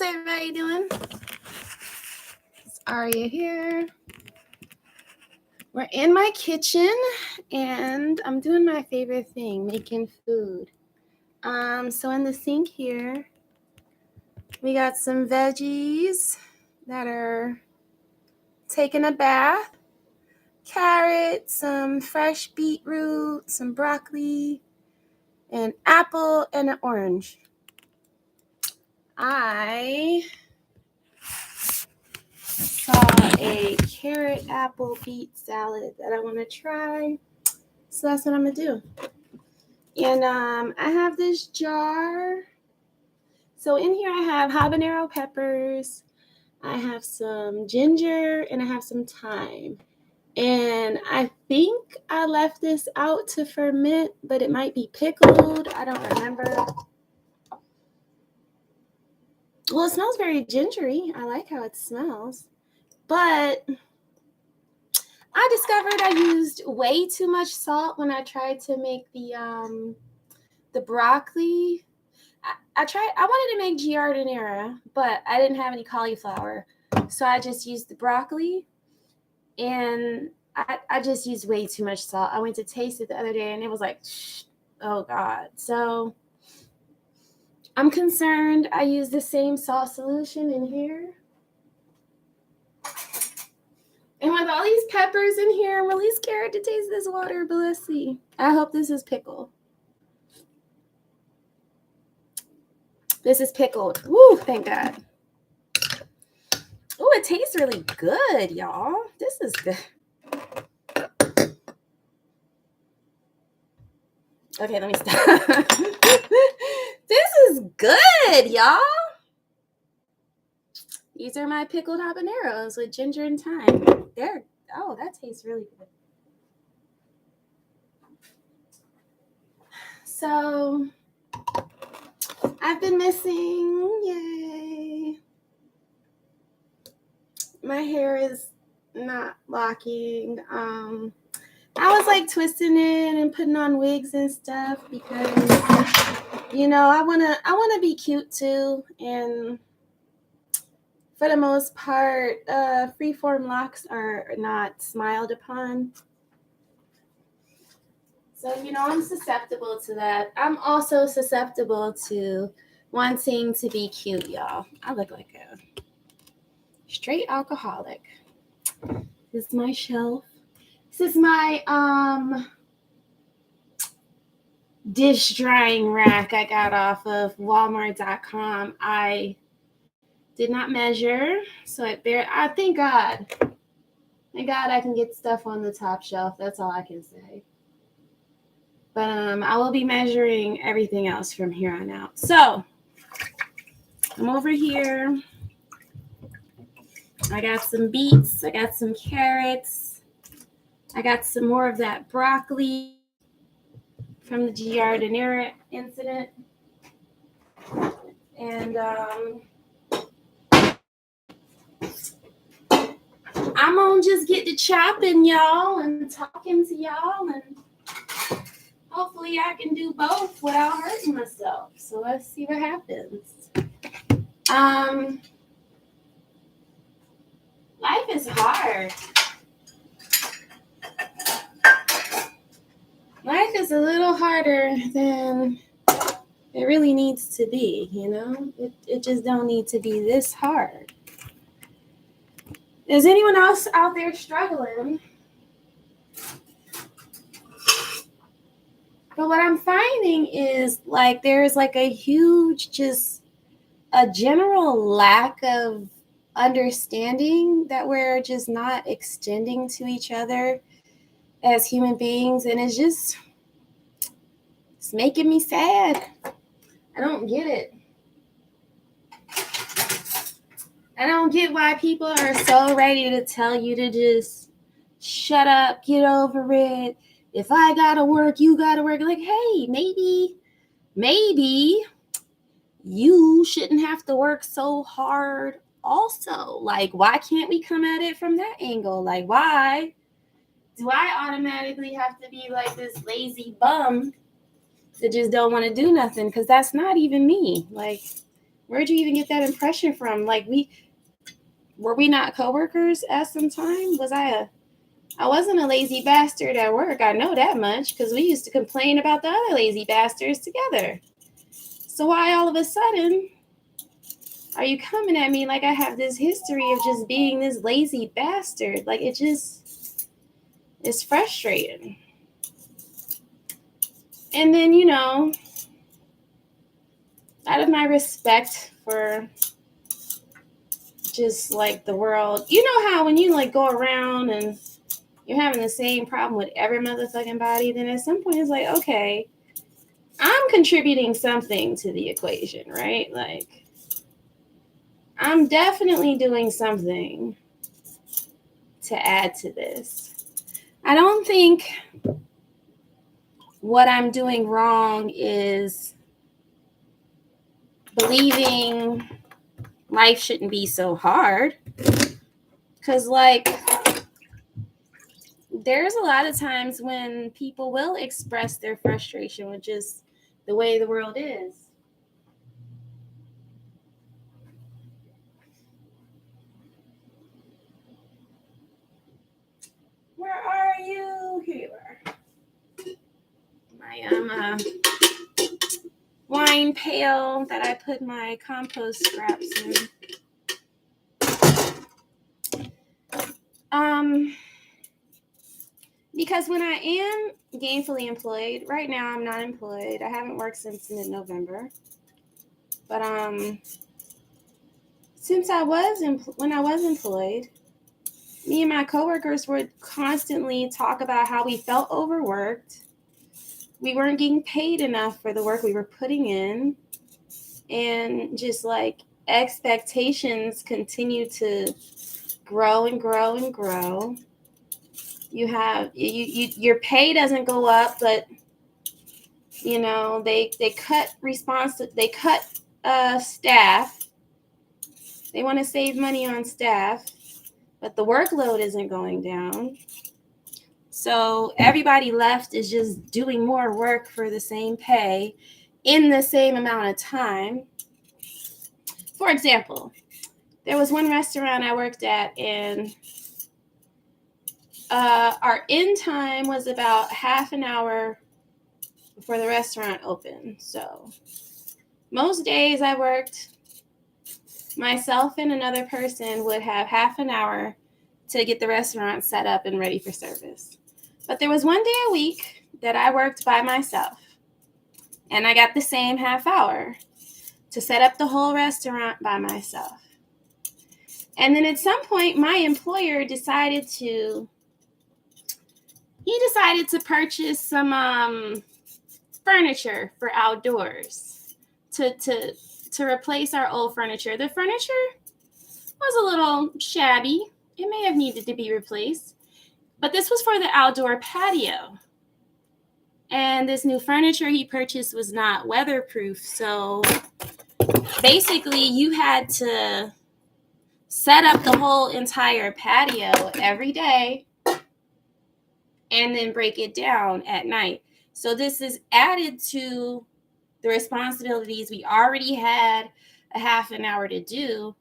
How's everybody doing? It's Aria here. We're in my kitchen and I'm doing my favorite thing, making food. So in the sink here, we got some veggies that are taking a bath, carrot, some fresh beetroot, some broccoli, an apple, and an orange. I saw a carrot apple beet salad that I want to try, so that's what I'm gonna do. And I have this jar. So in here I have habanero peppers, I have some ginger, and I have some thyme. And I think I left this out to ferment, but it might be pickled. I don't remember. Well, it smells very gingery. I like how it smells. But I discovered I used way too much salt when I tried to make the broccoli. I wanted to make giardiniera, but I didn't have any cauliflower. So I just used the broccoli, and I just used way too much salt. I went to taste it the other day, and it was like, oh God. So I'm concerned I used the same salt solution in here. And with all these peppers in here, I'm really scared to taste this water, but let's see. I hope this is pickle. This is pickled. Woo, thank God. Ooh, it tastes really good, y'all. This is good. Okay, let me stop. This is good, y'all. These are my pickled habaneros with ginger and thyme. That tastes really good. So I've been missing, yay. My hair is not locking. I was like twisting it and putting on wigs and stuff because, I wanna be cute too. And for the most part, freeform locks are not smiled upon. So, I'm susceptible to that. I'm also susceptible to wanting to be cute, y'all. I look like a straight alcoholic. This is my shelf. This is my dish drying rack I got off of Walmart.com. I did not measure, so I thank God. Thank God I can get stuff on the top shelf. That's all I can say. But I will be measuring everything else from here on out. So I'm over here. I got some beets. I got some carrots. I got some more of that broccoli from the giardiniera incident. And I'm going to just get to chopping, y'all, and talking to y'all, and hopefully I can do both without hurting myself. So let's see what happens. Life is hard. Life is a little harder than it really needs to be, It just don't need to be this hard. Is anyone else out there struggling? But what I'm finding is there's a huge, just a general lack of understanding that we're just not extending to each other as human beings. And it's making me sad. I don't get it. I don't get why people are so ready to tell you to just shut up, get over it. If I gotta work, you gotta work. Like, hey, maybe you shouldn't have to work so hard also. Why can't we come at it from that angle? Why do I automatically have to be this lazy bum that just don't want to do nothing? Because that's not even me. Where'd you even get that impression from? Like, were we not coworkers at some time? I wasn't a lazy bastard at work. I know that much because we used to complain about the other lazy bastards together. So why all of a sudden are you coming at me like I have this history of just being this lazy bastard? Like, it's frustrating. And then, out of my respect for just like the world, you know how when you like go around and you're having the same problem with every motherfucking body, then at some point it's like, okay, I'm contributing something to the equation, right? Like, I'm definitely doing something to add to this. I don't think what I'm doing wrong is believing life shouldn't be so hard. Because, like, there's a lot of times when people will express their frustration with just the way the world is. Where are you? Here you are. My wine pail that I put my compost scraps in. Because when I am gainfully employed, right now I'm not employed. I haven't worked since mid-November. But since when I was employed, me and my coworkers would constantly talk about how we felt overworked. We weren't getting paid enough for the work we were putting in. And just like expectations continue to grow and grow and grow. You have your pay doesn't go up, but they cut staff. They want to save money on staff, but the workload isn't going down. So everybody left is just doing more work for the same pay in the same amount of time. For example, there was one restaurant I worked at, and our end time was about half an hour before the restaurant opened. So most days I worked, myself and another person would have half an hour to get the restaurant set up and ready for service. But there was one day a week that I worked by myself, and I got the same half hour to set up the whole restaurant by myself. And then at some point, my employer decided to purchase some furniture for outdoors to replace our old furniture. The furniture was a little shabby. It may have needed to be replaced. But this was for the outdoor patio. And this new furniture he purchased was not weatherproof. So basically, you had to set up the whole entire patio every day and then break it down at night. So this is added to the responsibilities we already had a half an hour to do,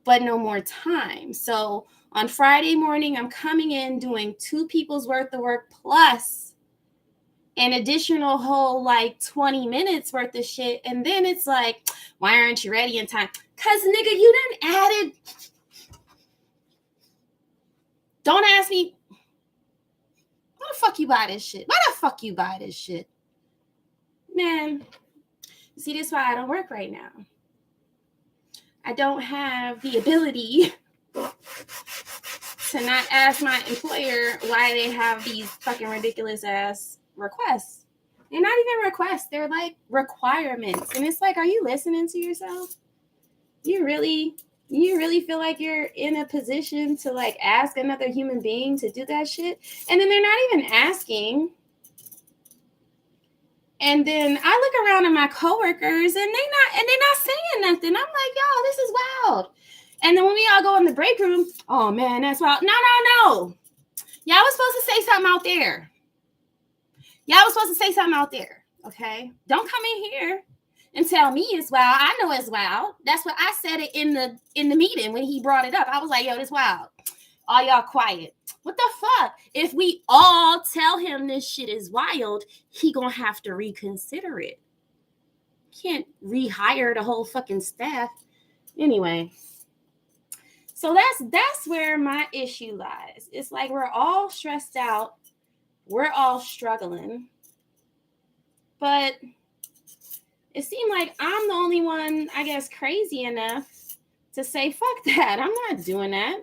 but no more time. So on Friday morning, I'm coming in doing 2 people's worth of work plus an additional whole 20 minutes worth of shit. And then it's like, why aren't you ready in time? Because, nigga, you done added. Don't ask me. Why the fuck you buy this shit? Why the fuck you buy this shit? Man, see, this is why I don't work right now. I don't have the ability to not ask my employer why they have these fucking ridiculous ass requests. They're not even requests. They're like requirements. And it's like, are you listening to yourself? You really feel like you're in a position to ask another human being to do that shit? And then they're not even asking. And then I look around at my coworkers and they're not saying nothing. I'm like, yo, this is wild. And then when we all go in the break room, oh man, that's wild. No. Y'all was supposed to say something out there. Okay? Don't come in here and tell me it's wild. I know it's wild. That's what I said it in the meeting when he brought it up. I was like, yo, this wild. All y'all quiet. What the fuck? If we all tell him this shit is wild, he gonna have to reconsider it. Can't rehire the whole fucking staff. Anyway. So that's where my issue lies. It's like we're all stressed out. We're all struggling. But it seemed like I'm the only one, I guess, crazy enough to say, fuck that. I'm not doing that.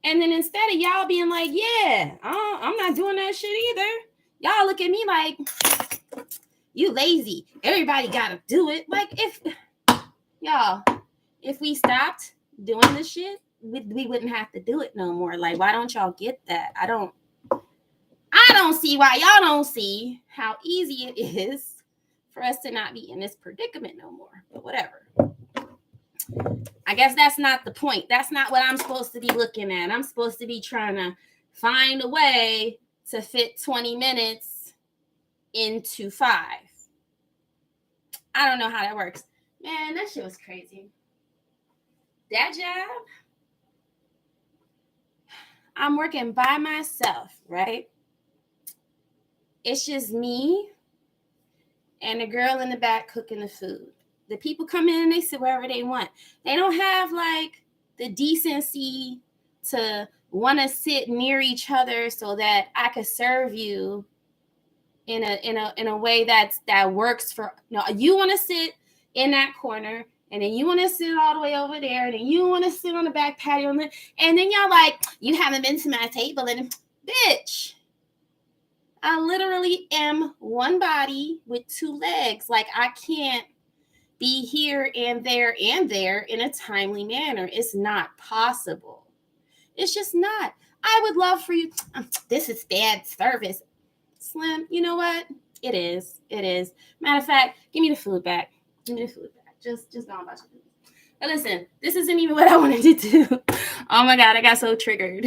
And then instead of y'all being like, yeah, I'm not doing that shit either. Y'all look at me like, you lazy. Everybody got to do it. Like, if we stopped doing this shit, we wouldn't have to do it no more. Like, why don't y'all get that? I don't see why y'all don't see how easy it is for us to not be in this predicament no more. But whatever. I guess that's not the point. That's not what I'm supposed to be looking at. I'm supposed to be trying to find a way to fit 20 minutes into 5. I don't know how that works. Man, that shit was crazy. That job, I'm working by myself, right? It's just me and the girl in the back cooking the food. The people come in and they sit wherever they want. They don't have like the decency to want to sit near each other so that I could serve you in a way that works for. No, you want to sit in that corner, and then you want to sit all the way over there, and then you want to sit on the back patio, and then y'all like, you haven't been to my table, and bitch, I literally am one body with 2 legs. Like, I can't be here and there in a timely manner. It's not possible. It's just not. I would love for you. This is bad service. Slim, you know what? It is. Matter of fact, give me the food back. Just go on about your business. But listen, this isn't even what I wanted to do. Oh my God, I got so triggered.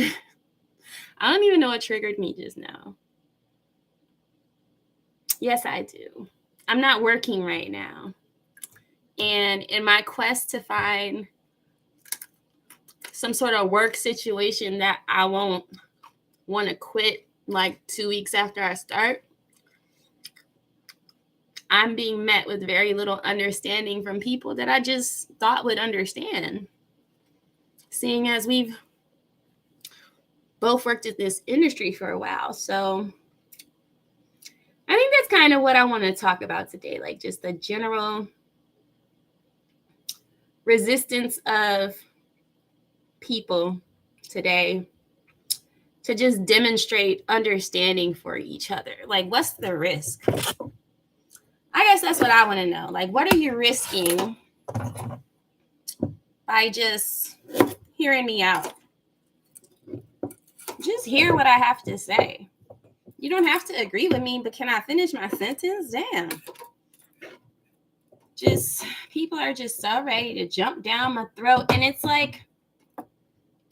I don't even know what triggered me just now. Yes, I do. I'm not working right now. And in my quest to find some sort of work situation that I won't want to quit like 2 weeks after I start, I'm being met with very little understanding from people that I just thought would understand. Seeing as we've both worked at this industry for a while. So I think that's kind of what I want to talk about today, like just the general resistance of people today to just demonstrate understanding for each other. Like, what's the risk? I guess that's what I want to know. Like, what are you risking by just hearing me out? Just hear what I have to say. You don't have to agree with me, but can I finish my sentence? Damn. Just, people are just so ready to jump down my throat. And it's like,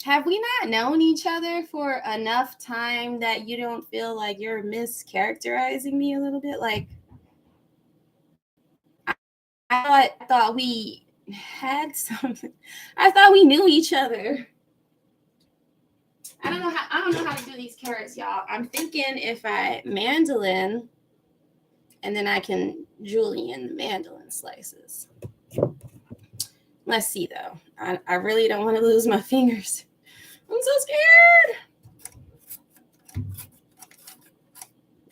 have we not known each other for enough time that you don't feel like you're mischaracterizing me a little bit? Like, I thought we had something. I thought we knew each other. I don't know how to do these carrots, y'all. I'm thinking if I mandolin, and then I can julienne the mandolin slices. Let's see, though. I really don't want to lose my fingers. I'm so scared.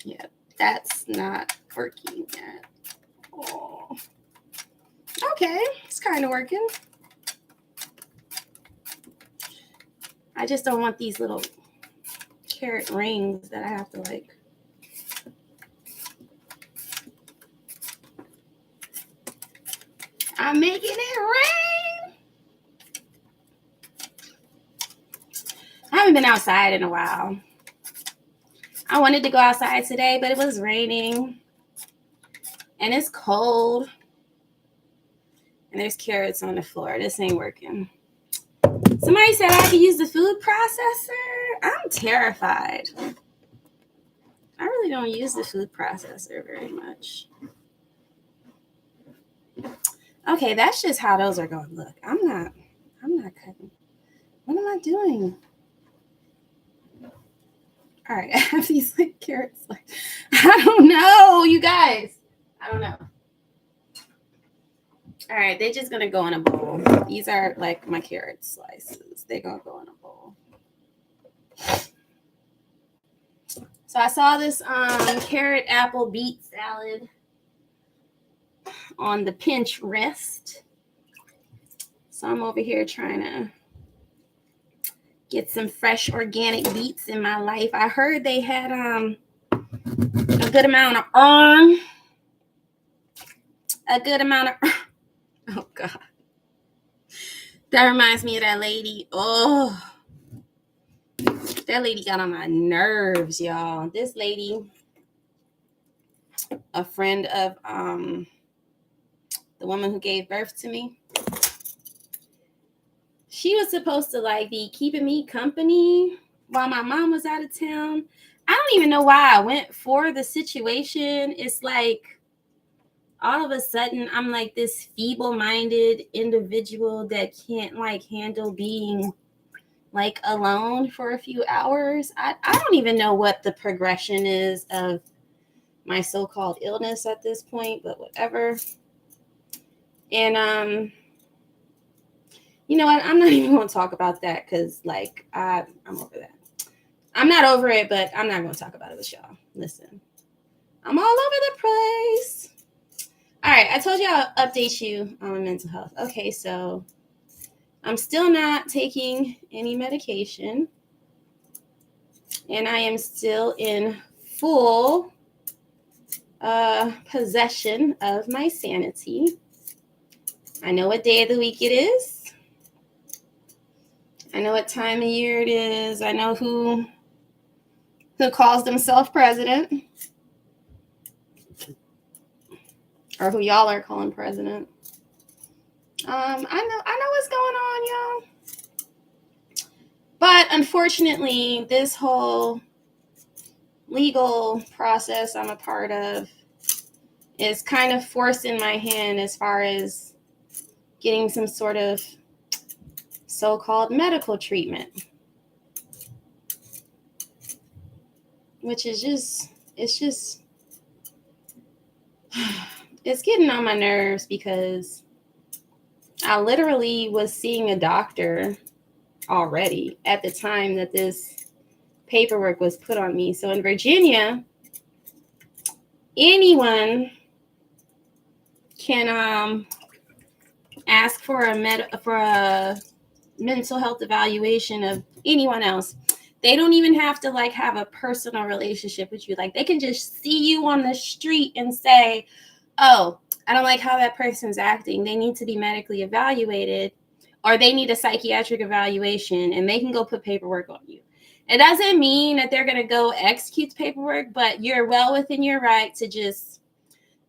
Yeah, that's not working yet. Oh. Okay, it's kind of working. I just don't want these little carrot rings that I have to like. I'm making it rain. I haven't been outside in a while. I wanted to go outside today, but it was raining and it's cold. And there's carrots on the floor. This ain't working. Somebody said I could use the food processor. I'm terrified. I really don't use the food processor very much. Okay, that's just how those are going to look. I'm not cutting. What am I doing? All right, I have these like carrots. Like, I don't know, you guys. I don't know. All right, they're just gonna go in a bowl. These are like my carrot slices. They're gonna go in a bowl. So I saw this carrot apple beet salad on the Pinterest. So I'm over here trying to get some fresh organic beets in my life. I heard they had a good amount of iron. A good amount of oh god. That reminds me of that lady. Oh, that lady got on my nerves, y'all. This lady, a friend of the woman who gave birth to me, she was supposed to like be keeping me company while my mom was out of town. I don't even know why I went for the situation. It's like all of a sudden I'm like this feeble-minded individual that can't like handle being like alone for a few hours. I don't even know what the progression is of my so-called illness at this point, but whatever. And you know what? I'm not even going to talk about that because like I'm over that. I'm not over it, but I'm not going to talk about it with y'all. Listen, I'm all over the place. All right, I told you I'll update you on my mental health. Okay, so I'm still not taking any medication, and I am still in full possession of my sanity. I know what day of the week it is. I know what time of year it is. I know who calls themselves president, or who y'all are calling president. I know what's going on, y'all. But unfortunately, this whole legal process I'm a part of is kind of forcing my hand as far as getting some sort of so-called medical treatment, which is it's getting on my nerves because I literally was seeing a doctor already at the time that this paperwork was put on me. So in Virginia, anyone can ask for a mental health evaluation of anyone else. They don't even have to like have a personal relationship with you. Like they can just see you on the street and say, "Oh, I don't like how that person's acting. They need to be medically evaluated, or they need a psychiatric evaluation," and they can go put paperwork on you. It doesn't mean that they're going to go execute paperwork, but you're well within your right to just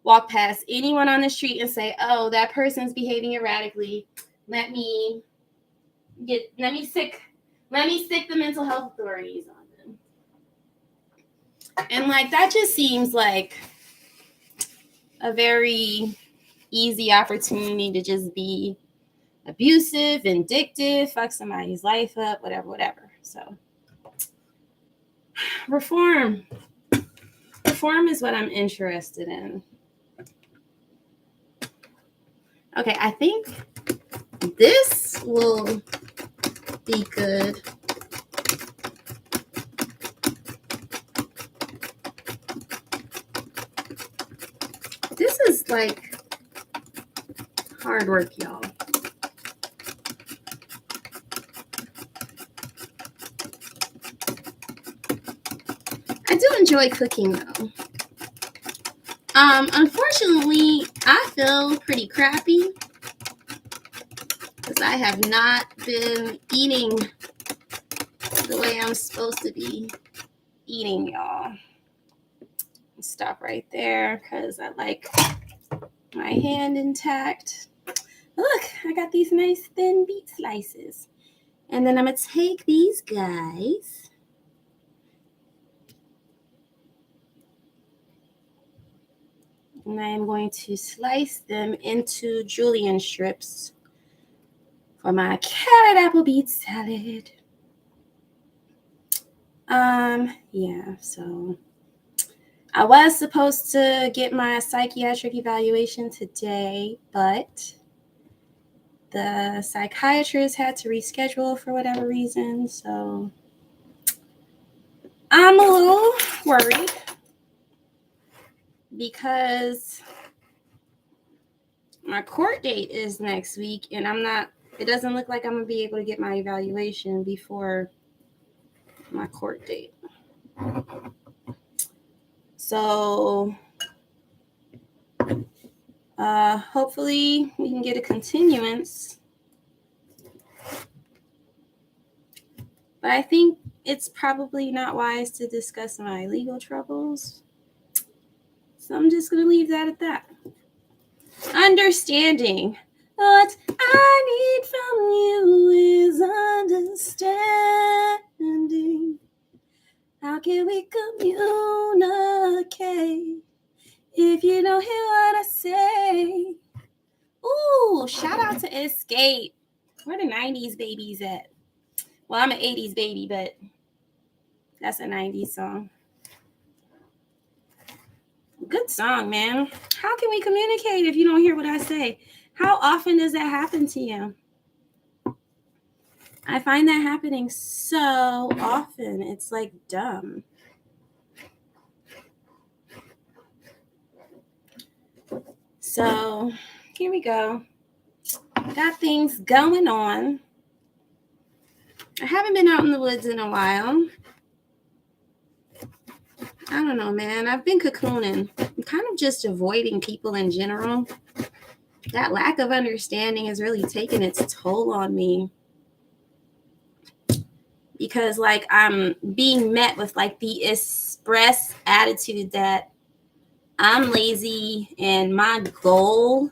walk past anyone on the street and say, "Oh, that person's behaving erratically. Let me stick the mental health authorities on them." And like that just seems like a very easy opportunity to just be abusive, vindictive, fuck somebody's life up, whatever. So reform is what I'm interested in. Okay, I think this will be good. This is like hard work, y'all. I do enjoy cooking though. Unfortunately, I feel pretty crappy because I have not been eating the way I'm supposed to be eating, y'all. Stop right there because I like my hand intact. Look, I got these nice thin beet slices. And then I'm going to take these guys. And I am going to slice them into julienne strips for my carrot apple beet salad. Yeah, so I was supposed to get my psychiatric evaluation today, but the psychiatrist had to reschedule for whatever reason, so I'm a little worried because my court date is next week, and it doesn't look like I'm going to be able to get my evaluation before my court date. So hopefully we can get a continuance. But I think it's probably not wise to discuss my legal troubles. So I'm just going to leave that at that. Understanding. What I need from you is understanding. How can we communicate if you don't hear what I say? Ooh, shout out to Escape. Where the 90s babies at? Well, I'm an 80s baby, but that's a 90s song. Good song, man. How can we communicate if you don't hear what I say? How often does that happen to you? I find that happening so often. It's like dumb. So here we go. Got things going on. I haven't been out in the woods in a while. I don't know, man. I've been cocooning. I'm kind of just avoiding people in general. That lack of understanding has really taken its toll on me. Because like I'm being met with like the express attitude that I'm lazy and my goal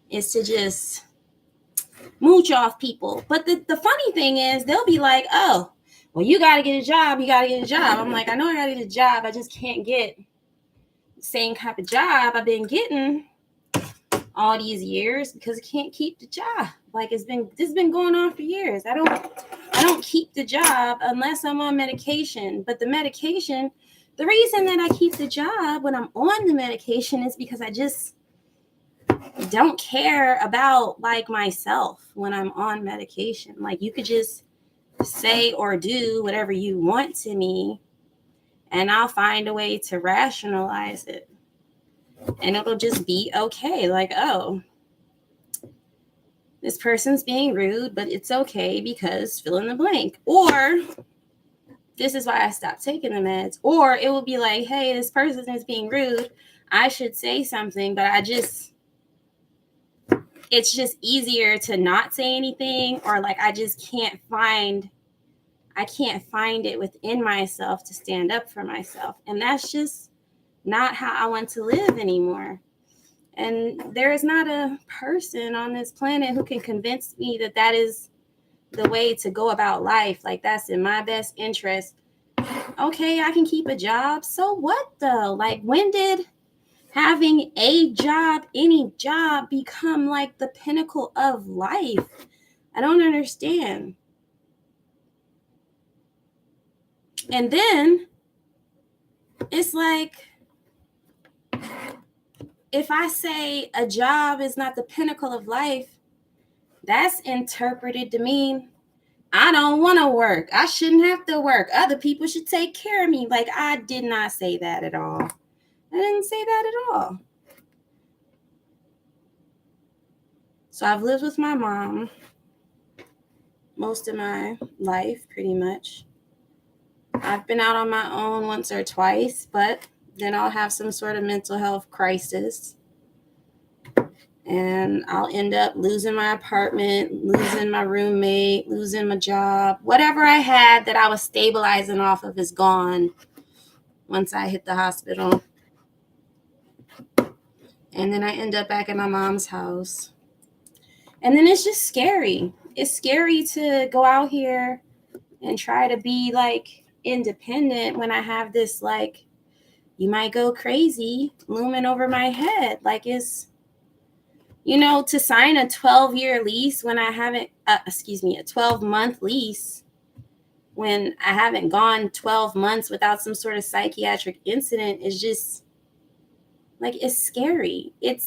is to just mooch off people. But the funny thing is they'll be like, oh, well, you got to get a job. You got to get a job. I'm like, I know I got to get a job. I just can't get the same type of job I've been getting all these years because I can't keep the job. Like this has been going on for years. I don't keep the job unless I'm on medication. But the medication, the reason that I keep the job when I'm on the medication is because I just don't care about like myself when I'm on medication. Like you could just say or do whatever you want to me and I'll find a way to rationalize it. And it'll just be okay. Like, oh, this person's being rude, but it's okay because fill in the blank. Or this is why I stopped taking the meds. Or it will be like, hey, this person is being rude. I should say something, but it's just easier to not say anything, or like I can't find it within myself to stand up for myself. And that's just not how I want to live anymore. And there is not a person on this planet who can convince me that that is the way to go about life. Like that's in my best interest. Okay, I can keep a job. So what though? Like when did having a job, any job, become like the pinnacle of life? I don't understand. And then it's like, if I say a job is not the pinnacle of life, that's interpreted to mean I don't want to work. I shouldn't have to work. Other people should take care of me. Like I did not say that at all. I didn't say that at all. So I've lived with my mom most of my life, pretty much. I've been out on my own once or twice, but then I'll have some sort of mental health crisis. And I'll end up losing my apartment, losing my roommate, losing my job. Whatever I had that I was stabilizing off of is gone once I hit the hospital. And then I end up back at my mom's house. And then it's just scary. It's scary to go out here and try to be like independent when I have this like you might go crazy looming over my head. Like it's, to sign a 12-year lease when I haven't, a 12-month lease when I haven't gone 12 months without some sort of psychiatric incident is just like, it's scary. It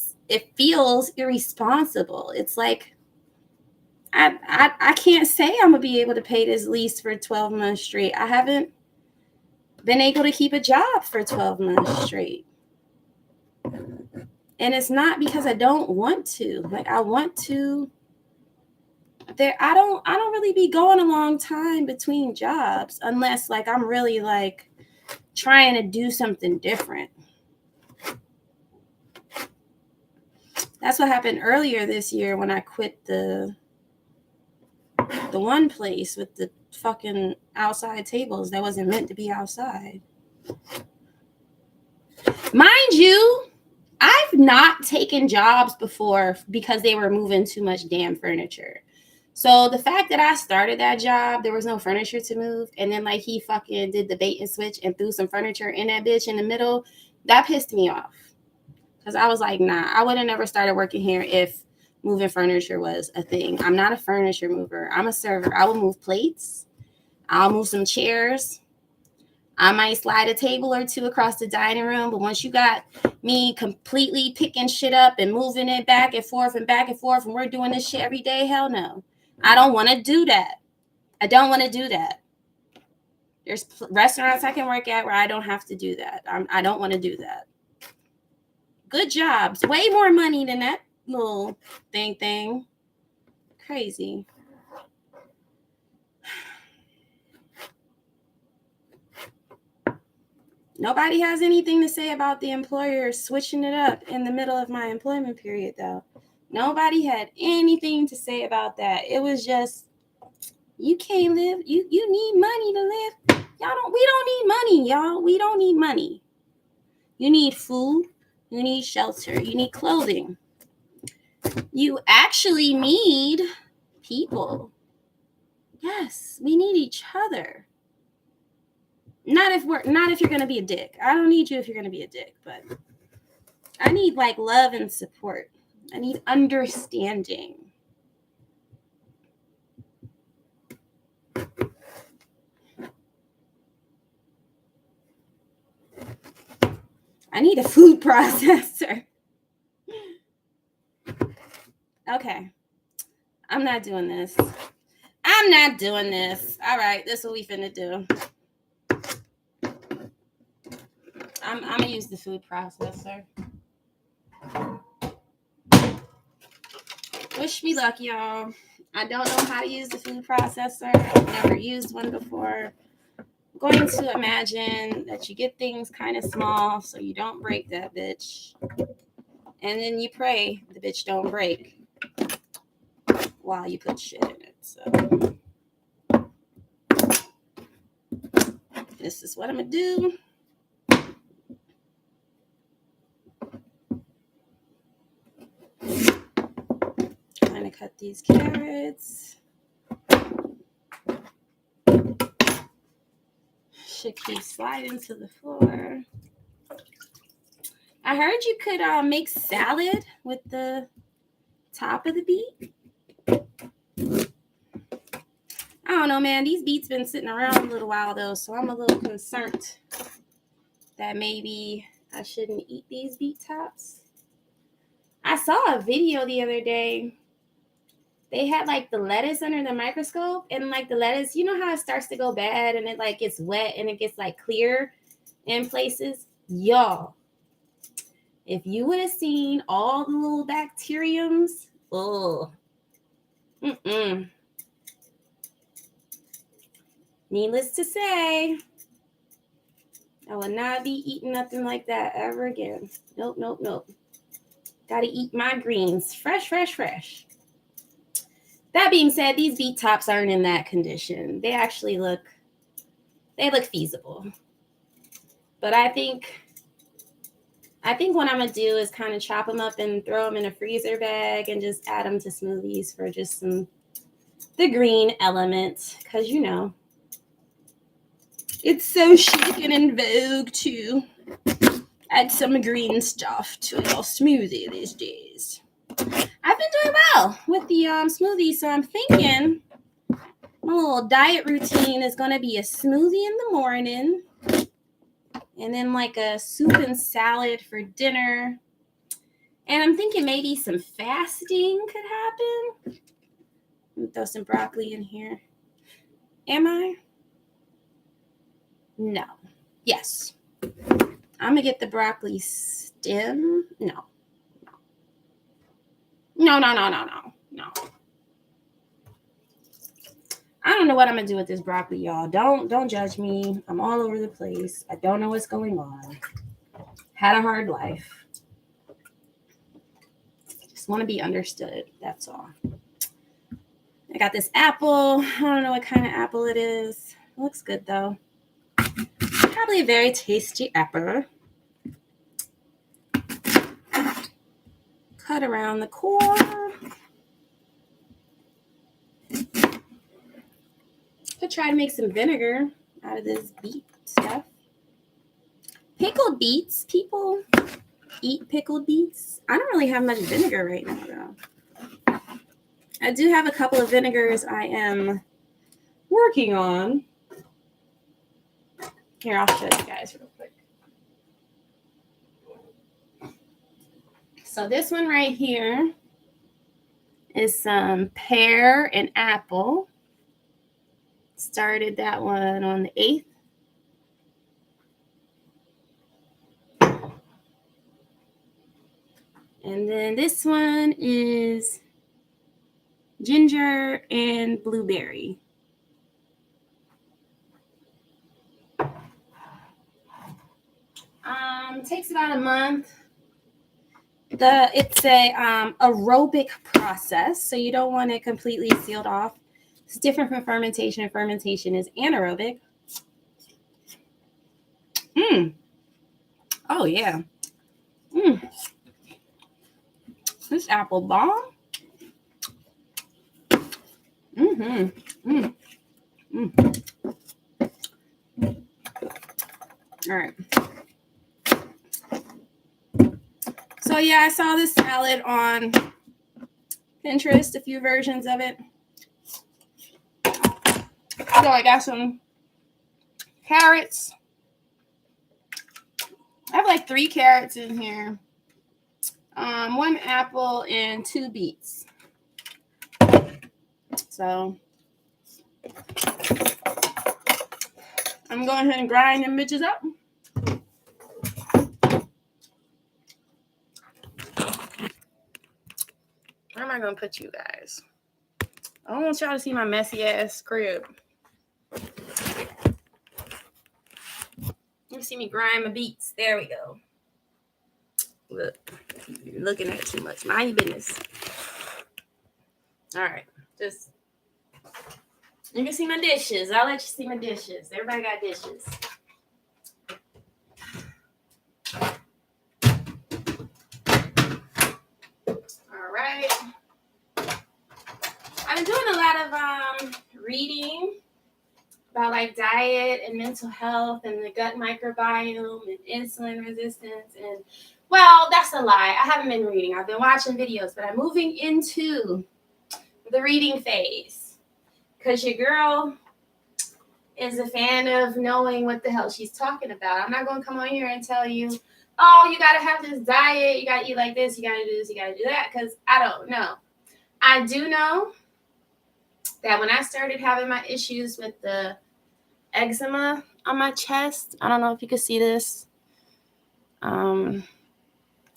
feels irresponsible. It's like, I can't say I'm gonna be able to pay this lease for 12 months straight. I haven't been able to keep a job for 12 months straight. And it's not because I don't want to. Like, I want to. I don't really be going a long time between jobs unless like I'm really like trying to do something different. That's what happened earlier this year when I quit the one place with the fucking outside tables that wasn't meant to be outside. Mind you, I've not taken jobs before because they were moving too much damn furniture. So the fact that I started that job, there was no furniture to move. And then like he fucking did the bait and switch and threw some furniture in that bitch in the middle. That pissed me off. Because I was like, nah, I would have never started working here if moving furniture was a thing. I'm not a furniture mover. I'm a server. I will move plates. I'll move some chairs. I might slide a table or two across the dining room. But once you got me completely picking shit up and moving it back and forth and we're doing this shit every day, hell no. I don't want to do that. I don't want to do that. There's restaurants I can work at where I don't have to do that. I don't want to do that. Good jobs. Way more money than that little thing. Crazy. Nobody has anything to say about the employer switching it up in the middle of my employment period, though. Nobody had anything to say about that. It was just, you can't live. You need money to live. We don't need money, y'all. We don't need money. You need food. You need shelter. You need clothing. You actually need people. Yes, we need each other. Not if you're going to be a dick. I don't need you if you're going to be a dick, but I need like love and support. I need understanding. I need a food processor. Okay. I'm not doing this. All right, this is what we finna do. I'm gonna use the food processor. Wish me luck, y'all. I don't know how to use the food processor. I've never used one before. I'm going to imagine that you get things kind of small so you don't break that bitch. And then you pray the bitch don't break while you put shit in it. So this is what I'm gonna do. Trying to cut these carrots. Should keep sliding to the floor. I heard you could make salad with the top of the beet. I don't know, man. These beets been sitting around a little while though, so I'm a little concerned that maybe I shouldn't eat these beet tops. I saw a video the other day. They had like the lettuce under the microscope, and like the lettuce, you know how it starts to go bad and it like gets wet and it gets like clear in places? Y'all, if you would have seen all the little bacteriums, needless to say, I will not be eating nothing like that ever again. Nope. Gotta eat my greens. Fresh. That being said, these beet tops aren't in that condition. They actually look feasible. But I think what I'm going to do is kind of chop them up and throw them in a freezer bag and just add them to smoothies for just the green element. Because, it's so chic and in vogue, too. Add some green stuff to your smoothie these days. I've been doing well with the smoothie, so I'm thinking my little diet routine is going to be a smoothie in the morning and then like a soup and salad for dinner. And I'm thinking maybe some fasting could happen. Let me throw some broccoli in here. Am I? No. Yes. I'm going to get the broccoli stem. No. No. I don't know what I'm going to do with this broccoli, y'all. Don't judge me. I'm all over the place. I don't know what's going on. Had a hard life. Just want to be understood. That's all. I got this apple. I don't know what kind of apple it is. It looks good, though. Probably a very tasty apple. Cut around the core. Could try to make some vinegar out of this beet stuff. Pickled beets. People eat pickled beets. I don't really have much vinegar right now, though. I do have a couple of vinegars I am working on. Here, I'll show you guys real quick. So this one right here is some pear and apple. Started that one on the 8th. And then this one is ginger and blueberry. Takes about a month. It's a aerobic process, so you don't want it completely sealed off. It's different from fermentation. Fermentation is anaerobic. Oh yeah. This apple bomb. All right. So yeah, I saw this salad on Pinterest, a few versions of it. So I got some carrots. I have like 3 carrots in here. 1 apple and 2 beets. So I'm going ahead and grind them bitches up. Where am I going to put you guys? I don't want y'all to see my messy ass crib. You see me grind my beets. There we go. Look, you're looking at it too much. Mind your business. All right, just you can see my dishes. I'll let you see my dishes. Everybody got dishes. All right. I've been doing a lot of reading about like diet and mental health and the gut microbiome and insulin resistance. And well, that's a lie. I haven't been reading. I've been watching videos, but I'm moving into the reading phase because your girl is a fan of knowing what the hell she's talking about. I'm not going to come on here and tell you, oh, you got to have this diet. You got to eat like this. You got to do this. You got to do that, because I don't know. I do know that when I started having my issues with the eczema on my chest, I don't know if you can see this,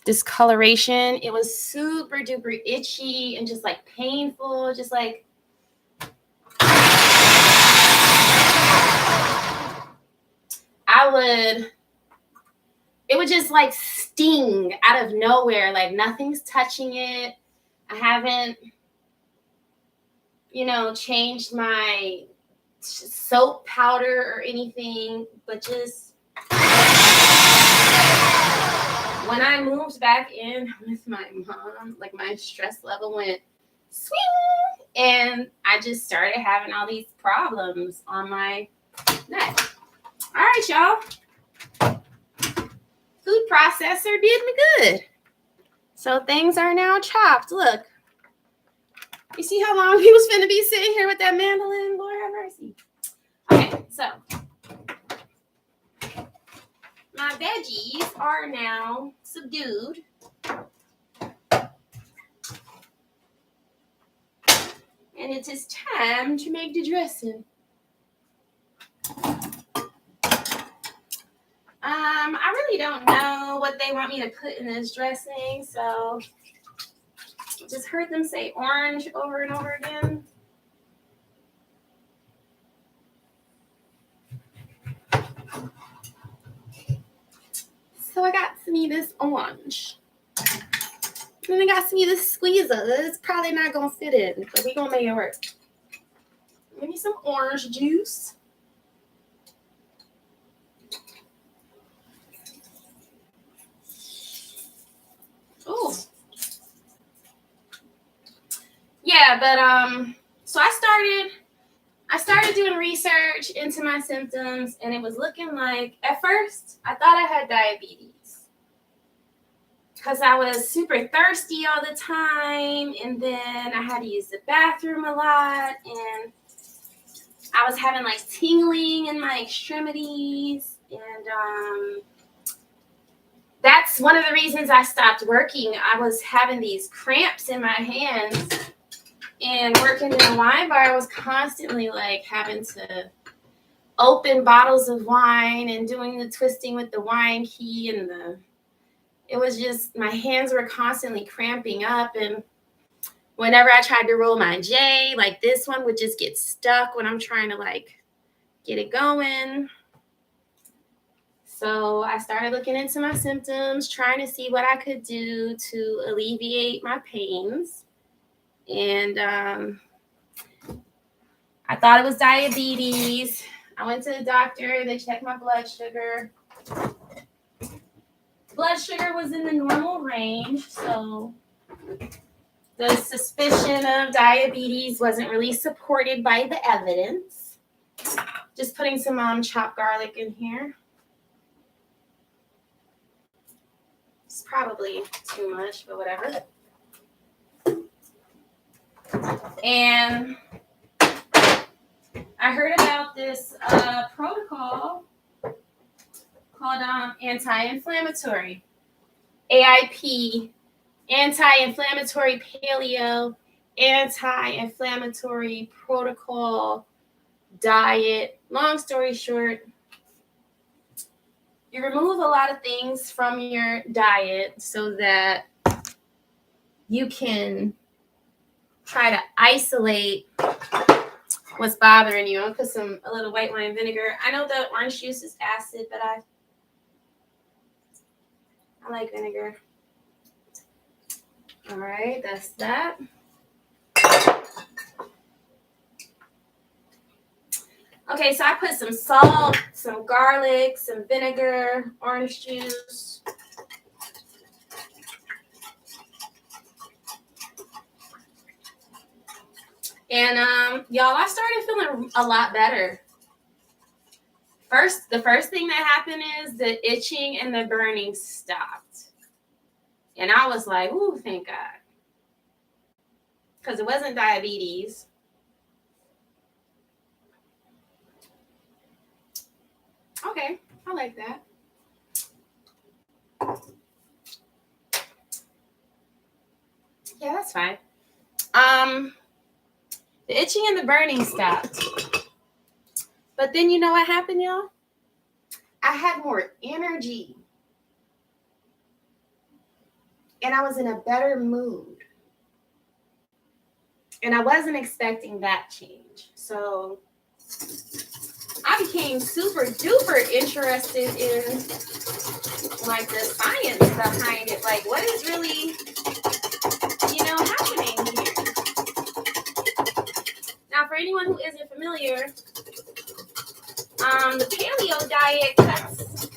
discoloration. It was super duper itchy and just like painful, just like it would just like sting out of nowhere, like nothing's touching it. I haven't, changed my soap powder or anything, but just when I moved back in with my mom, like my stress level went swing, and I just started having all these problems on my neck. All right, y'all. food processor did me good. So things are now chopped. Look. You see how long he was finna be sitting here with that mandolin? Lord have mercy. Okay, so my veggies are now subdued. And it is time to make the dressing. I really don't know what they want me to put in this dressing, so I just heard them say orange over and over again. So I got some of this orange. And then I got some of this squeezer. It's probably not gonna fit in, but we're gonna make it work. Give me some orange juice. Oh. Yeah, but so I started doing research into my symptoms, and it was looking like, at first I thought I had diabetes because I was super thirsty all the time, and then I had to use the bathroom a lot, and I was having like tingling in my extremities, and that's one of the reasons I stopped working. I was having these cramps in my hands, and working in a wine bar, I was constantly like having to open bottles of wine and doing the twisting with the wine key, and it was just, my hands were constantly cramping up, and whenever I tried to roll my J, like this one would just get stuck when I'm trying to like get it going. So I started looking into my symptoms, trying to see what I could do to alleviate my pains. And I thought it was diabetes. I went to the doctor. They checked my blood sugar. Blood sugar was in the normal range, so the suspicion of diabetes wasn't really supported by the evidence. Just putting some chopped garlic in here. It's probably too much, but whatever. And I heard about this protocol called anti-inflammatory, AIP, anti-inflammatory paleo, anti-inflammatory protocol diet. Long story short, you remove a lot of things from your diet so that you can try to isolate what's bothering you. I'll put a little white wine vinegar. I know the orange juice is acid, but I like vinegar. All right, that's that. Okay, so I put some salt, some garlic, some vinegar, orange juice. And y'all, I started feeling a lot better. The first thing that happened is the itching and the burning stopped. And I was like, ooh, thank God. Because it wasn't diabetes. Okay, I like that. Yeah, that's fine. The itching and the burning stopped. But then you know what happened, y'all? I had more energy. And I was in a better mood. And I wasn't expecting that change. So I became super duper interested in like the science behind it. Like, what is really, happening here? Now, for anyone who isn't familiar, the paleo diet cuts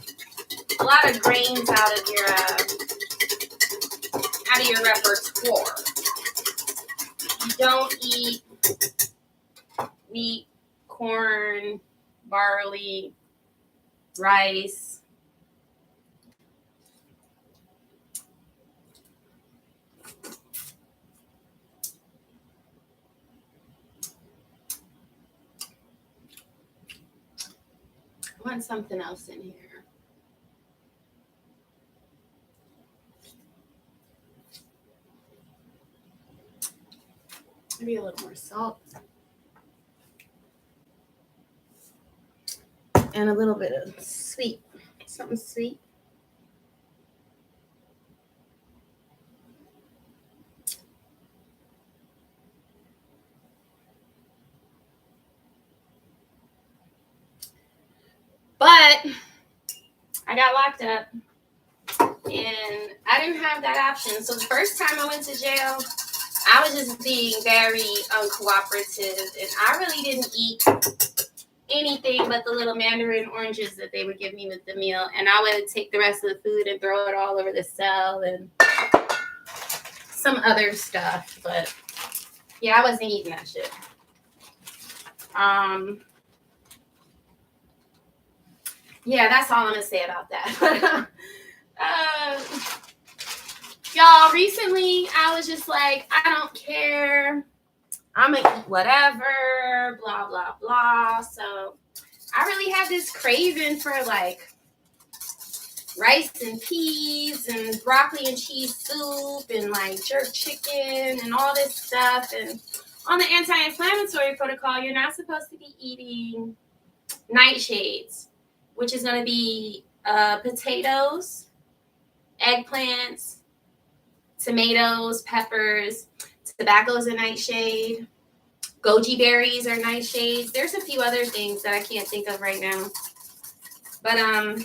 a lot of grains out of your repertoire. You don't eat wheat, corn, barley, rice. I want something else in here. Maybe a little more salt. And a little bit of sweet. Something sweet. But I got locked up and I didn't have that option. So the first time I went to jail, I was just being very uncooperative, and I really didn't eat anything but the little mandarin oranges that they would give me with the meal, and I would take the rest of the food and throw it all over the cell and some other stuff. But yeah, I wasn't eating that shit. Yeah, that's all I'm gonna say about that. Y'all, recently I was just like, I don't care. I'm gonna eat whatever, blah, blah, blah. So I really had this craving for like rice and peas and broccoli and cheese soup and like jerk chicken and all this stuff. And on the anti-inflammatory protocol, you're not supposed to be eating nightshades, which is going to be potatoes, eggplants, tomatoes, peppers. Tobacco is a nightshade. Goji berries are nightshades. There's a few other things that I can't think of right now. But I was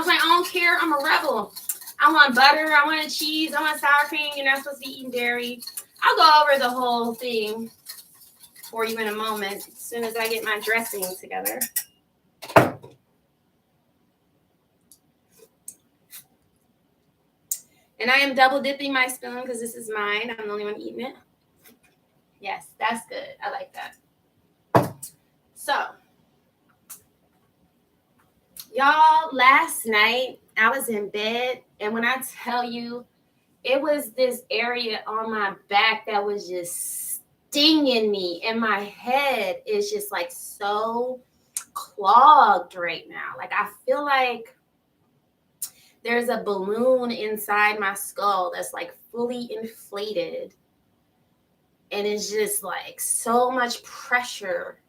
like, I don't care. I'm a rebel. I want butter. I want cheese. I want sour cream. You're not supposed to be eating dairy. I'll go over the whole thing for you in a moment as soon as I get my dressing together. And I am double dipping my spoon because this is mine. I'm the only one eating it. Yes, that's good. I like that. So, y'all, last night I was in bed, and when I tell you, it was this area on my back that was just stinging me, and my head is just like so clogged right now. Like I feel like there's a balloon inside my skull that's like fully inflated. And it's just like so much pressure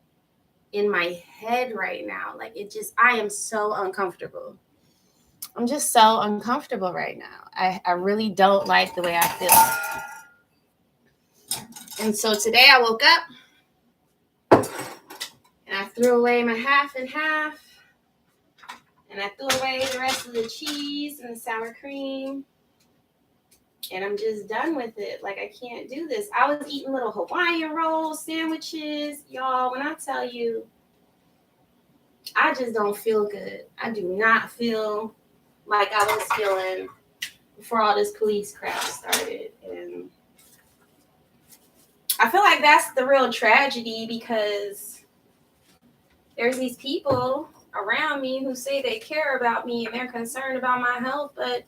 in my head right now. Like I am so uncomfortable. I'm just so uncomfortable right now. I really don't like the way I feel. And so today I woke up and I threw away my half and half. And I threw away the rest of the cheese and the sour cream. And I'm just done with it. Like, I can't do this. I was eating little Hawaiian rolls, sandwiches. Y'all, when I tell you, I just don't feel good. I do not feel like I was feeling before all this police crap started. And I feel like that's the real tragedy, because there's these people around me who say they care about me and they're concerned about my health, but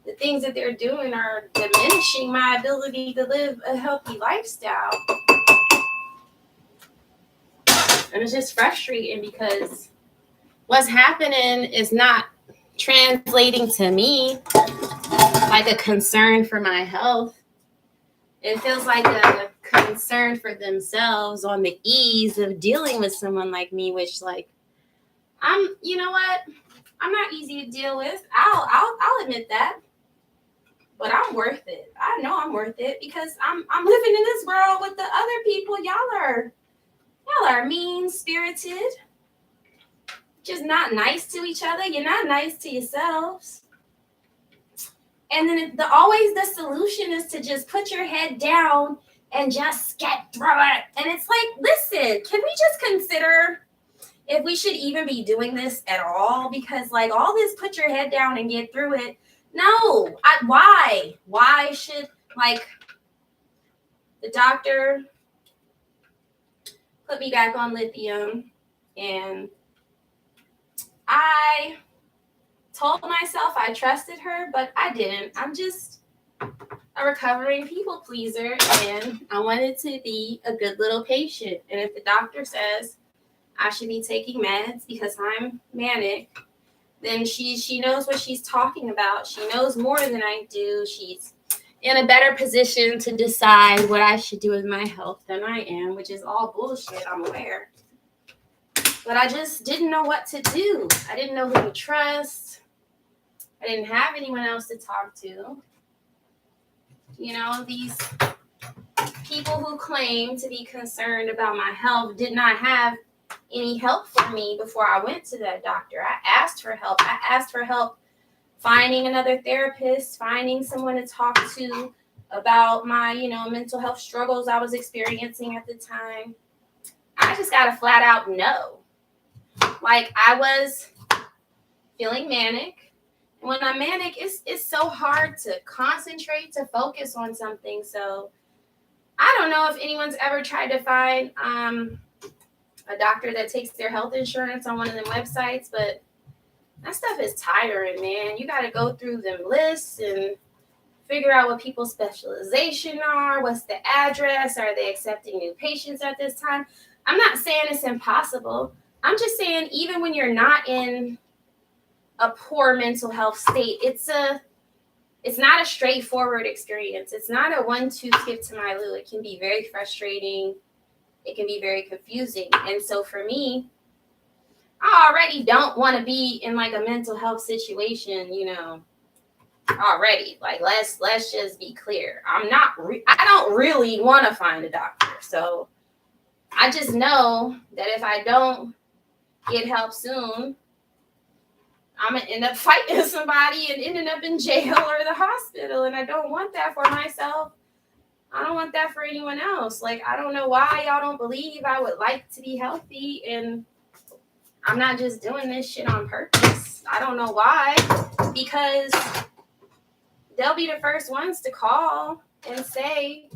the things that they're doing are diminishing my ability to live a healthy lifestyle. And it's just frustrating because what's happening is not translating to me like a concern for my health. It feels like a concern for themselves on the ease of dealing with someone like me, which, like, you know what? I'm not easy to deal with. I'll admit that. But I'm worth it. I know I'm worth it because I'm living in this world with the other people. Y'all are mean-spirited. Just not nice to each other. You're not nice to yourselves. And then always the solution is to just put your head down and just get through it. And it's like, listen, can we just consider if we should even be doing this at all? Because like all this put your head down and get through it. No, why? Why should, like, the doctor put me back on lithium, and I told myself I trusted her, but I didn't. I'm just a recovering people pleaser, and I wanted to be a good little patient. And if the doctor says I should be taking meds because I'm manic, then she knows what she's talking about. She knows more than I do. She's in a better position to decide what I should do with my health than I am, which is all bullshit, I'm aware. But I just didn't know what to do. I didn't know who to trust. I didn't have anyone else to talk to. You know, these people who claim to be concerned about my health did not have any help for me before I went to that doctor. I asked for help. I asked for help finding another therapist, finding someone to talk to about my, mental health struggles I was experiencing at the time. I just got a flat out no. Like, I was feeling manic. And when I'm manic, it's so hard to concentrate, to focus on something. So I don't know if anyone's ever tried to find a doctor that takes their health insurance on one of them websites, but that stuff is tiring, man. You got to go through them lists and figure out what people's specialization are. What's the address? Are they accepting new patients at this time? I'm not saying it's impossible. I'm just saying even when you're not in a poor mental health state, it's not a straightforward experience. It's not a 1-2 skip to my loo. It can be very frustrating. It can be very confusing. And so for me, I already don't want to be in like a mental health situation, already. Like, let's just be clear. I don't really want to find a doctor. So I just know that if I don't get help soon, I'm going to end up fighting somebody and ending up in jail or the hospital. And I don't want that for myself. I don't want that for anyone else. Like, I don't know why y'all don't believe I would like to be healthy, and I'm not just doing this shit on purpose. I don't know why, because they'll be the first ones to call and say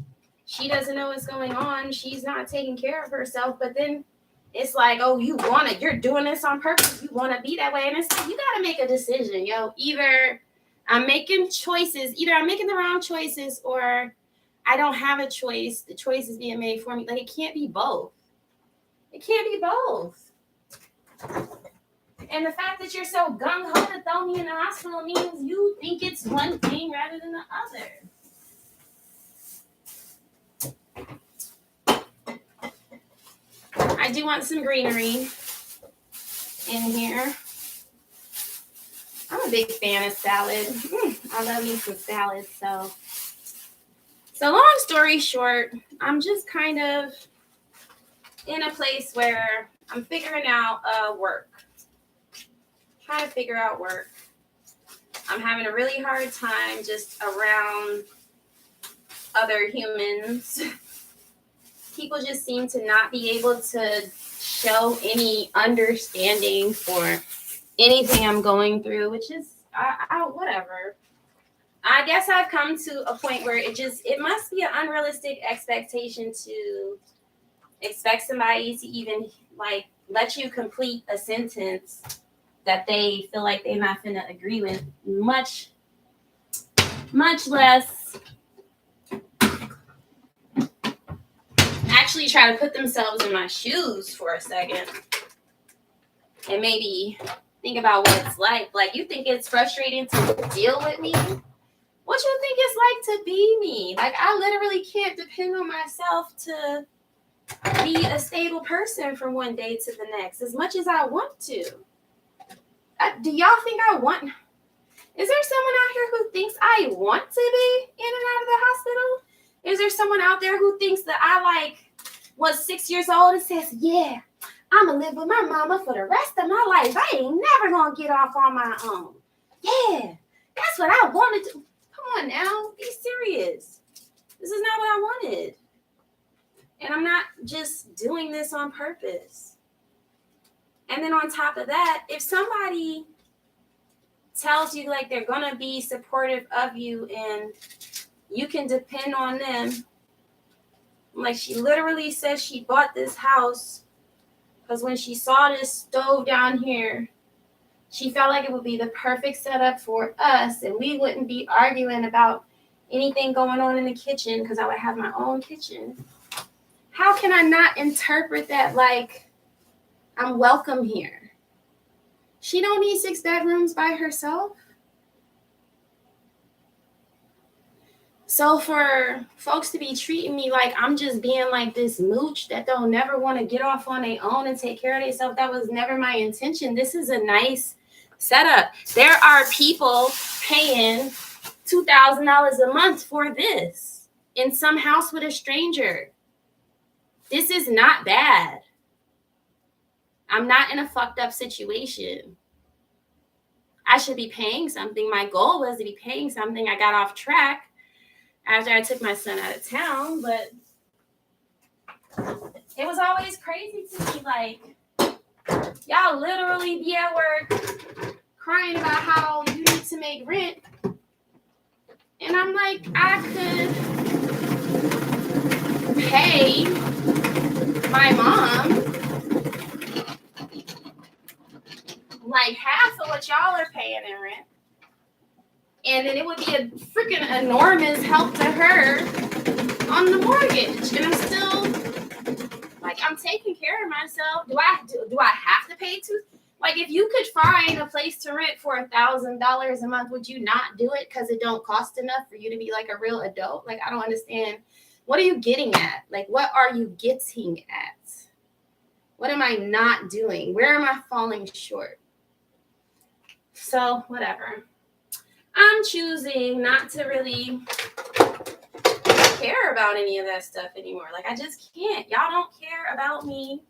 she doesn't know what's going on. She's not taking care of herself. But then it's like, oh, you're doing this on purpose. You want to be that way. And it's like, you got to make a decision, yo. Either I'm making the wrong choices, or I don't have a choice. The choice is being made for me. Like, it can't be both. It can't be both. And the fact that you're so gung-ho to throw me in the hospital means you think it's one thing rather than the other. I do want some greenery in here. I'm a big fan of salad. I love me some salad. So long story short, I'm just kind of in a place where I'm figuring out work. Trying to figure out work. I'm having a really hard time just around other humans. People just seem to not be able to show any understanding for anything I'm going through, which is whatever. I guess I've come to a point where it must be an unrealistic expectation to expect somebody to even like let you complete a sentence that they feel like they're not going to agree with, much less actually try to put themselves in my shoes for a second and maybe think about what it's like. Like, you think it's frustrating to deal with me? What you think it's like to be me? Like, I literally can't depend on myself to be a stable person from one day to the next as much as I want to. Do y'all think I want? Is there someone out here who thinks I want to be in and out of the hospital? Is there someone out there who thinks that I was 6 years old and says, yeah, I'm going to live with my mama for the rest of my life. I ain't never going to get off on my own. Yeah, that's what I wanted to. Come on now, be serious. This is not what I wanted. And I'm not just doing this on purpose. And then on top of that, if somebody tells you like they're going to be supportive of you and you can depend on them, like she literally says she bought this house because when she saw this stove down here, she felt like it would be the perfect setup for us and we wouldn't be arguing about anything going on in the kitchen because I would have my own kitchen. How can I not interpret that like I'm welcome here. She don't need 6 bedrooms by herself. So for folks to be treating me like I'm just being like this mooch that don't never want to get off on their own and take care of themselves, that was never my intention. This is a nice setup. There are people paying $2,000 a month for this in some house with a stranger. This is not bad. I'm not in a fucked up situation. I should be paying something. My goal was to be paying something. I got off track after I took my son out of town, but it was always crazy to me. Like, y'all literally be at work crying about how you need to make rent. And I'm like, I could pay my mom like half of what y'all are paying in rent. And then it would be a freaking enormous help to her on the mortgage. And I'm still, like, I'm taking care of myself. Do I have to pay like, if you could find a place to rent for $1,000 a month, would you not do it because it don't cost enough for you to be like a real adult? Like, I don't understand. What are you getting at? Like, what are you getting at? What am I not doing? Where am I falling short? So, whatever. I'm choosing not to really care about any of that stuff anymore. Like, I just can't. Y'all don't care about me.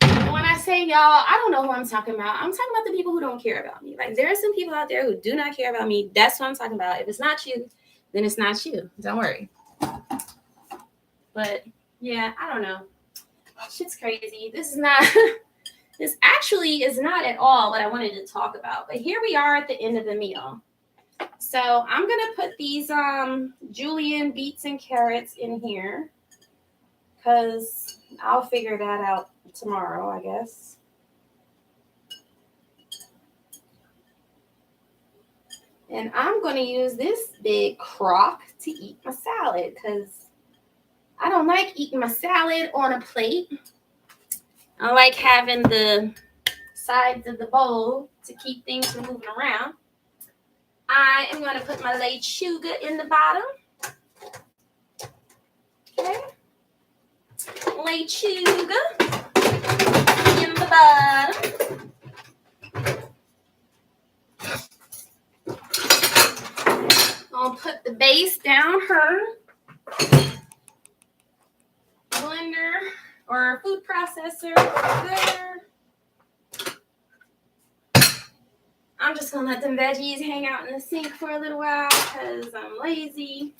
And when I say y'all, I don't know who I'm talking about. I'm talking about the people who don't care about me. Like, there are some people out there who do not care about me. That's what I'm talking about. If it's not you, then it's not you. Don't worry. But, yeah, I don't know. Shit's crazy. This actually is not at all what I wanted to talk about. But here we are at the end of the meal. So I'm going to put these julienne beets and carrots in here because I'll figure that out tomorrow, I guess. And I'm going to use this big crock to eat my salad because I don't like eating my salad on a plate. I like having the sides of the bowl to keep things from moving around. I am going to put my laid sugar in the bottom. Okay. Laid sugar in the bottom. I'll put the base down her blender or food processor there. I'm just going to let them veggies hang out in the sink for a little while because I'm lazy.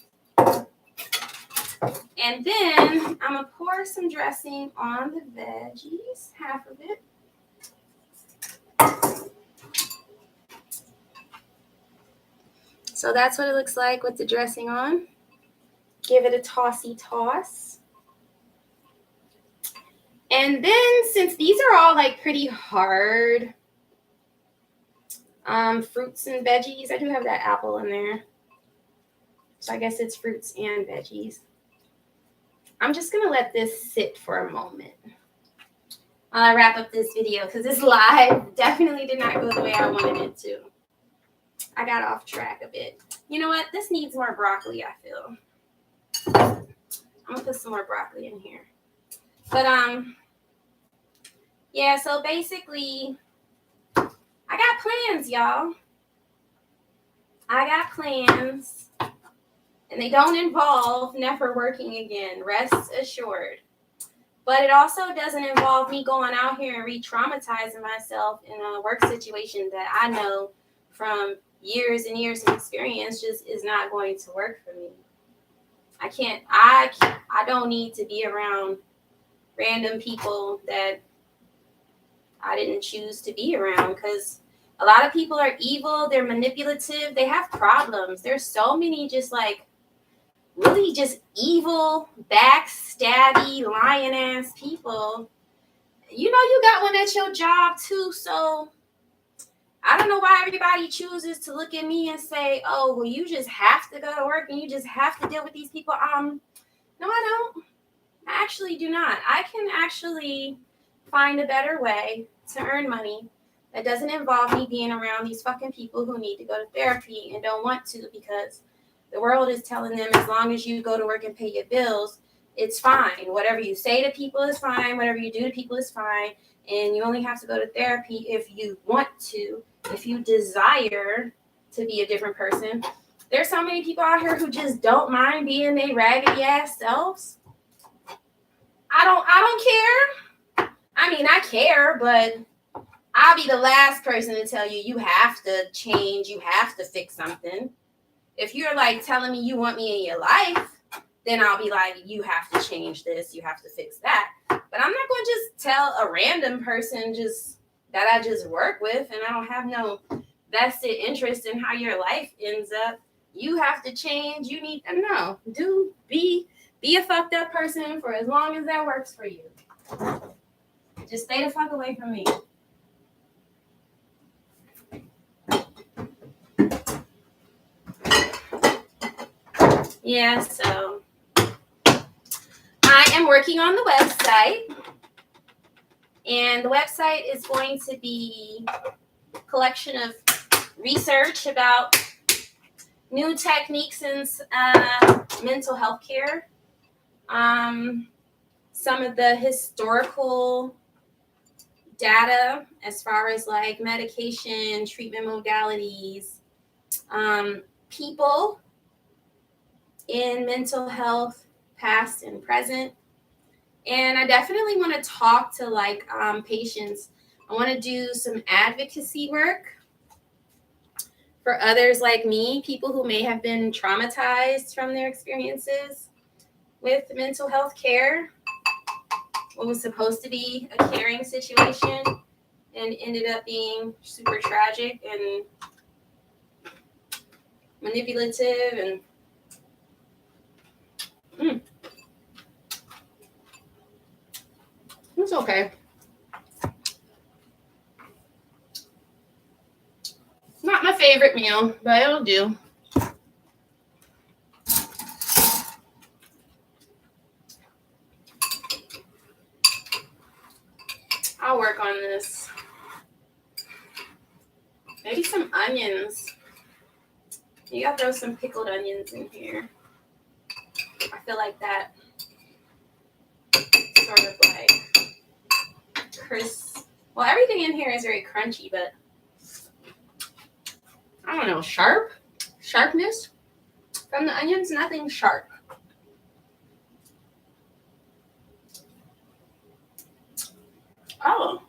And then I'm going to pour some dressing on the veggies, half of it. So that's what it looks like with the dressing on. Give it a tossy toss. And then since these are all like pretty hard fruits and veggies, I do have that apple in there. So I guess it's fruits and veggies. I'm just going to let this sit for a moment while I wrap up this video because this live definitely did not go the way I wanted it to. I got off track a bit. You know what? This needs more broccoli, I feel. I'm going to put some more broccoli in here. But, yeah, so basically, I got plans, y'all. I got plans. And they don't involve never working again, rest assured. But it also doesn't involve me going out here and re-traumatizing myself in a work situation that I know from years and years of experience just is not going to work for me. I don't need to be around random people that I didn't choose to be around because a lot of people are evil, they're manipulative, they have problems. There's so many just like really just evil, backstabby, lying ass people. You know you got one at your job too, so I don't know why everybody chooses to look at me and say, oh, well, you just have to go to work and you just have to deal with these people. No, I don't. I actually do not. I can actually find a better way to earn money that doesn't involve me being around these fucking people who need to go to therapy and don't want to because the world is telling them as long as you go to work and pay your bills, it's fine. Whatever you say to people is fine. Whatever you do to people is fine. And you only have to go to therapy if you want to, if you desire to be a different person. There's so many people out here who just don't mind being their raggedy ass selves. I don't care. I mean, I care, but I'll be the last person to tell you you have to change, you have to fix something. If you're like telling me you want me in your life, then I'll be like, you have to change this, you have to fix that. But I'm not going to just tell a random person just that I just work with and I don't have no vested interest in how your life ends up. You have to change. You need to know. Be a fucked up person for as long as that works for you. Just stay the fuck away from me. Yeah, so I am working on the website. And the website is going to be a collection of research about new techniques in mental health care. Some of the historical data as far as like medication, treatment modalities, people in mental health, past and present. And I definitely want to talk to like patients. I want to do some advocacy work for others like me, people who may have been traumatized from their experiences with mental health care. What was supposed to be a caring situation and ended up being super tragic and manipulative and it's okay. Not my favorite meal, but it'll do. I'll work on this. Maybe some onions. You gotta throw some pickled onions in here. I feel like that sort of like crisp. Well, everything in here is very crunchy, but I don't know, sharpness from the onions, nothing sharp. Oh.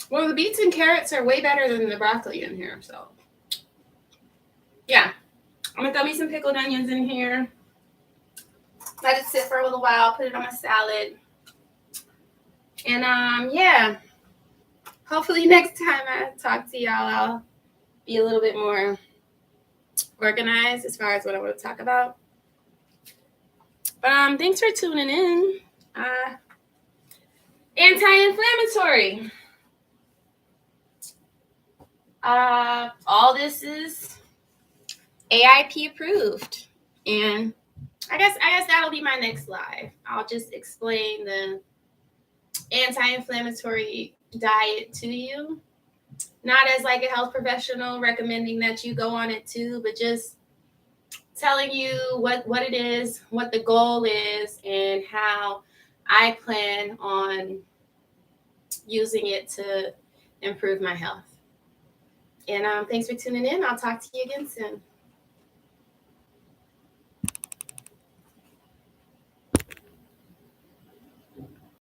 Well, the beets and carrots are way better than the broccoli in here, so. Yeah. I'm gonna throw me some pickled onions in here. Let it sit for a little while, put it on my salad. And yeah. Hopefully next time I talk to y'all, I'll be a little bit more organized as far as what I want to talk about. But thanks for tuning in. Anti-inflammatory. All this is AIP approved, and I guess that'll be my next live. I'll just explain the anti-inflammatory diet to you, not as like a health professional recommending that you go on it too, but just telling you what it is, what the goal is, and how I plan on using it to improve my health. And thanks for tuning in. I'll talk to you again soon.